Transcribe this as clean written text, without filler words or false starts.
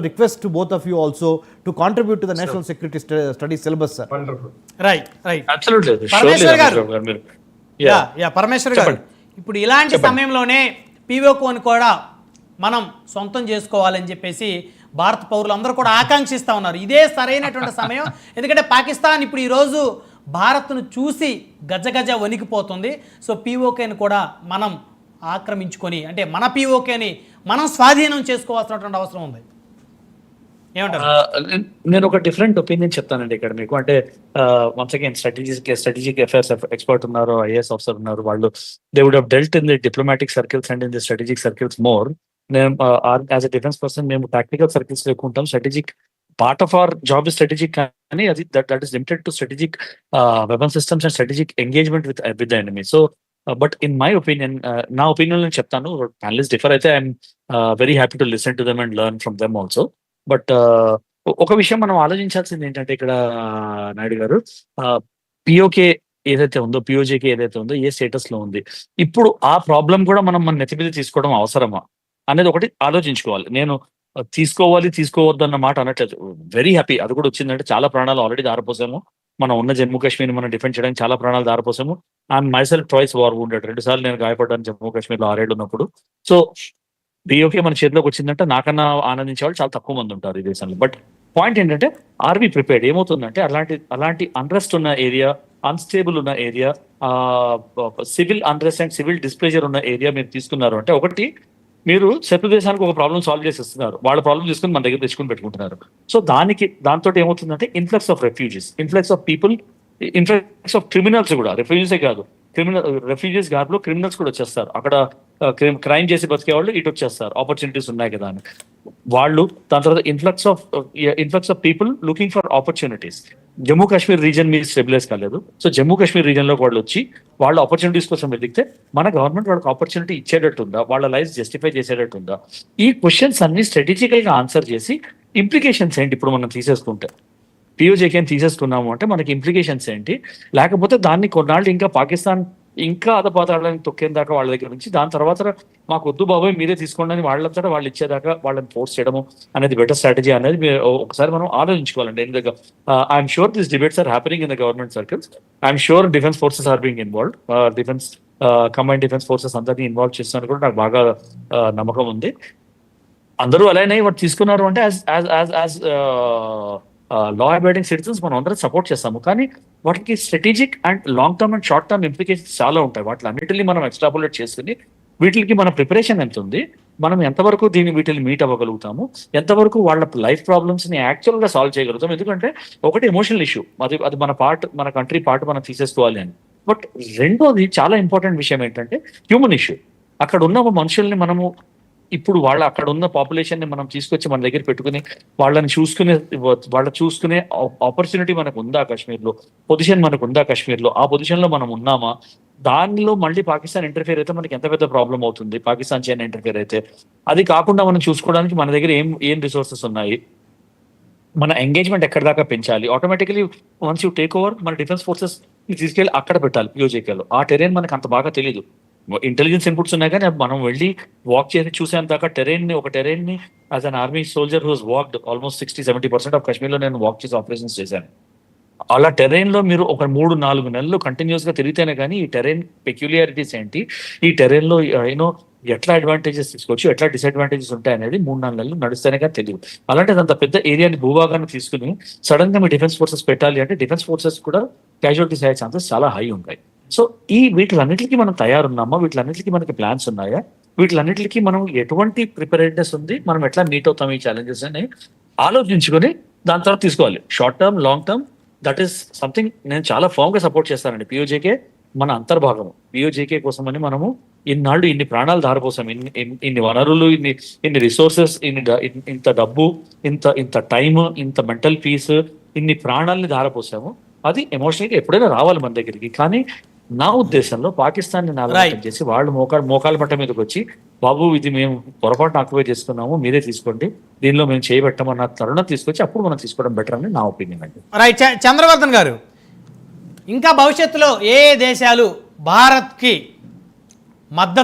request to both of you also to contribute to the national security studies syllabus, sir. Wonderful. Right Absolutely. Parameshwar garu Yeah. Parameshwar గారు ఇప్పుడు ఇలాంటి సమయంలోనే పీఓకోని కూడా మనం సొంతం చేసుకోవాలని చెప్పేసి భారత పౌరులందరూ కూడా ఆకాంక్షిస్తూ ఉన్నారు. ఇదే సరైనటువంటి సమయం. ఎందుకంటే పాకిస్తాన్ ఇప్పుడు ఈరోజు భారత్ను చూసి గజగజ వణికిపోతుంది. సో పీఓకేని కూడా మనం ఆక్రమించుకొని, అంటే మన పీఓకేని మనం స్వాధీనం చేసుకోవాల్సినటువంటి అవసరం ఉంది. ఏమంటారు? నేను ఒక డిఫరెంట్ ఒపీనియన్ చెప్తానండి ఇక్కడ మీకు. అంటే once again strategic affairs expert ఉన్నారు, ఐఏఎస్ ఆఫీసర్ ఉన్నారు. వాళ్ళు they would have dealt in the diplomatic circles and in the strategic circles more. నేను యాజ్ అ డిఫెన్స్ పర్సన్ మేము టాక్టికల్ సర్కిల్స్ లో ఎక్కువ ఉంటాం. Strategic part of our job is strategic, కానీ అది that is limited to strategic weapon systems and strategic engagement with the enemy. So but in my opinion, నా opinion నేను చెప్తాను. Panellist differ అయితే I'm very happy to listen to them and learn from them also. But ఒక విషయం మనం ఆలోచించాల్సింది ఏంటంటే ఇక్కడ నాయుడు గారు, పిఓకే ఏదైతే ఉందో, పిఓజేకే ఏదైతే ఉందో, ఏ స్టేటస్ లో ఉంది ఇప్పుడు, ఆ ప్రాబ్లం కూడా మనం మన నెత్తి మీద తీసుకోవడం అవసరమా అనేది ఒకటి ఆలోచించుకోవాలి. నేను తీసుకోవద్దు అన్న మాట అనట్లేదు. వెరీ హ్యాపీ అది కూడా వచ్చిందంటే. చాలా ప్రాణాలు ఆల్రెడీ దారిపోసాము. మనం ఉన్న జమ్మూ కాశ్మీర్ మనం డిఫెండ్ చేయడానికి చాలా ప్రాణాలు దారిపోసాము. I'm myself twice war wounded, 2 సార్లు నేను గాయపడ్డాను జమ్మూ కాశ్మీర్ లో 6 ఏళ్ళు ఉన్నప్పుడు. సో పిఓకే మన చేతిలోకి వచ్చిందంటే నాకన్నా ఆనందించే వాళ్ళు చాలా తక్కువ మంది ఉంటారు ఈ దేశంలో. బట్ పాయింట్ ఏంటంటే, ఆర్బీ ప్రిపేర్డ్. ఏమవుతుందంటే అలాంటి అన్రెస్ట్ ఉన్న ఏరియా, అన్స్టేబుల్ ఉన్న area, civil unrest and civil displeasure ఉన్న ఏరియా మీరు తీసుకున్నారు అంటే, ఒకటి మీరు శత్రు దేశానికి ఒక ప్రాబ్లం సాల్వ్ చేసి ఇస్తున్నారు, వాళ్ళ ప్రాబ్లం తీసుకుని మన దగ్గర తెచ్చుకుని పెట్టుకుంటున్నారు. సో దాంతో ఏమవుతుందంటే influx of refugees, influx of people, influx of criminals కూడా. రెఫ్యూజీసే కాదు, రెఫ్యూజీస్ గార్లో క్రిమినల్స్ కూడా వచ్చేస్తారు. అక్కడ క్రైమ్ చేసి బతికే వాళ్ళు ఇటు వచ్చేస్తారు, ఆపర్చునిటీస్ ఉన్నాయి కదా అని వాళ్ళు. దాని తర్వాత influx of people looking for opportunities. Jammu Kashmir reason మీరు స్టెబిలైజ్ కాలేదు. సో జమ్మూ కాశ్మీర్ రీజన్ లో వాళ్ళు వచ్చి వాళ్ళ ఆపర్చునిటీస్ కోసం వెతికితే మన గవర్నమెంట్ వాళ్ళకి ఆపర్చునిటీ ఇచ్చేటట్టుందా, వాళ్ళ లైఫ్ జస్టిఫై చేసేటట్టుందా? ఈ క్వశ్చన్స్ అన్ని స్ట్రాటజికల్ గా ఆన్సర్ చేసి ఇంప్లికేషన్స్ ఏంటి ఇప్పుడు మనం తీసేసుకుంటే, పిఓజేకేని తీసేసుకున్నాము అంటే మనకి ఇంప్లికేషన్స్ ఏంటి, లేకపోతే దాన్ని కొన్నాళ్ళు ఇంకా పాకిస్తాన్ ఇంకా అదపాతాడానికి తొక్కేం దాకా వాళ్ళ దగ్గర నుంచి, దాని తర్వాత మాకు వద్దు బాబాయ్ మీరే తీసుకోండి అని వాళ్ళంతటా వాళ్ళు ఇచ్చేదాకా వాళ్ళని ఫోర్స్ చేయడము అనేది బెటర్ స్ట్రాటజీ అనేది ఒకసారి మనం ఆలోచించుకోవాలండి. ఎందుకంటే I'm sure this debates are happening in the government circles. I'm sure defence forces are being involved. Defence combined defence forces అందరినీ ఇన్వాల్వ్ చేస్తున్నారు కూడా నాకు బాగా నమ్మకం ఉంది. అందరూ అలానే వాటి తీసుకున్నారు అంటే యాజ్ లా అబైడింగ్ సిటిజన్స్ మనం అందరం సపోర్ట్ చేస్తాము. కానీ వాటికి strategic and long term and short term implications చాలా ఉంటాయి. వాటి అన్నిటిని మనం ఎక్స్ట్రాపులేట్ చేసుకుని వీటికి మన ప్రిపరేషన్ ఎంత ఉంది, మనం ఎంతవరకు వీటిని మీట్ అవ్వగలుగుతాము, ఎంతవరకు వాళ్ళ లైఫ్ ప్రాబ్లమ్స్ ని యాక్చువల్ గా సాల్వ్ చేయగలుగుతాం. ఎందుకంటే ఒకటి ఎమోషనల్ ఇష్యూ, అది మన కంట్రీ పార్ట్ మనం తీసేసుకోవాలి అని. బట్ రెండోది చాలా ఇంపార్టెంట్ విషయం ఏంటంటే హ్యూమన్ ఇష్యూ. అక్కడ ఉన్న మనుషుల్ని మనము ఇప్పుడు అక్కడ ఉన్న పాపులేషన్ ని మనం తీసుకొచ్చి మన దగ్గర పెట్టుకుని వాళ్ళని చూసుకునే ఆపర్చునిటీ మనకు ఉందా కాశ్మీర్లో, పొజిషన్ మనకు ఉందా కాశ్మీర్లో, ఆ పొజిషన్ లో మనం ఉన్నామా? దానిలో మళ్ళీ పాకిస్తాన్ ఇంటర్ఫియర్ అయితే మనకి ఎంత పెద్ద ప్రాబ్లం అవుతుంది, పాకిస్తాన్ చైనా ఇంటర్ఫియర్ అయితే. అది కాకుండా మనం చూసుకోవడానికి మన దగ్గర ఏం రిసోర్సెస్ ఉన్నాయి, మన ఎంగేజ్మెంట్ ఎక్కడి దాకా పెంచాలి. Automatically once you take over మన డిఫెన్స్ ఫోర్సెస్ తీసుకెళ్ళి అక్కడ పెట్టాలి పిఓజేకేలో. ఆ టెరెన్ మనకు అంత బాగా తెలియదు. ఇంటెలిజెన్స్ ఇన్పుట్స్ ఉన్నాయి కానీ మనం వెళ్ళి వాక్ చేసి చూసేంత దాకా ఒక టెరెన్ ని as an army soldier who's walked almost 60-70% of Kashmir లో నేను వాక్ చేసి ఆపరేషన్స్ చేశాను. అలా టెరెన్ లో మీరు ఒక 3-4 నెలలు కంటిన్యూస్ గా తిరిగితేనే కానీ ఈ టెరెన్ పెక్యులియారిటీస్ ఏంటి, ఈ టెరెన్ లో ఎట్లా అడ్వాంటేజెస్ తీసుకోవచ్చు, ఎట్లా డిసడ్వాంటేజెస్ ఉంటాయి అనేది 3-4 నెలలు నడుస్తేనే కానీ తెలియదు. అలాంటిది అంత పెద్ద ఏరియాని, భూభాగాన్ని తీసుకుని సడన్ గా మీ డిఫెన్స్ ఫోర్సెస్ పెట్టాలి అంటే డిఫెన్స్ ఫోర్సెస్ కూడా క్యాజువాలిటీస్ అయ్యే ఛాన్సెస్ చాలా హై ఉంటాయి. సో వీటిలన్నిటికీ మనం తయారున్నామా, వీటిలన్నిటికీ మనకి ప్లాన్స్ ఉన్నాయా, వీటిలన్నిటికీ మనం ఎటువంటి ప్రిపేర్డ్నెస్ ఉంది, మనం ఎట్లా మీట్ అవుతాం ఈ ఛాలెంజెస్ అని ఆలోచించుకొని దాని తర్వాత తీసుకోవాలి. Short term, long term, that is something నేను చాలా ఫామ్ గా సపోర్ట్ చేస్తానండి. పిఓజేకే మన అంతర్భాగము. పిఓజేకే కోసమని మనము ఇన్నాళ్ళు ఇన్ని ప్రాణాలు దారిపోసాం, ఇన్ని వనరులు, ఇన్ని రిసోర్సెస్, ఇంత డబ్బు, ఇంత టైమ్, ఇంత మెంటల్ పీస్, ఇన్ని ప్రాణాలని దారిపోసాము. అది ఎమోషనల్గా ఎప్పుడైనా రావాలి మన దగ్గరికి. కానీ నా ఉద్దేశంలో పాకిస్తాన్ ని నాగరికం చేసి వాళ్ళు మోకాల పట్ట మీదకి వచ్చి బాబు ఇది మేము పొరపాటు ఆక్యుపై చేసుకున్నాము, మీరే తీసుకోండి, దీనిలో మేము చేయబెట్టమన్న తరుణం తీసుకొచ్చి అప్పుడు మనం తీసుకోవడం బెటర్ అని నా ఒపీనియన్ అండి. రైట్. చంద్రవర్ధన్ గారు, ఇంకా భవిష్యత్తులో ఏ దేశాలు భారత్కి మద్దతు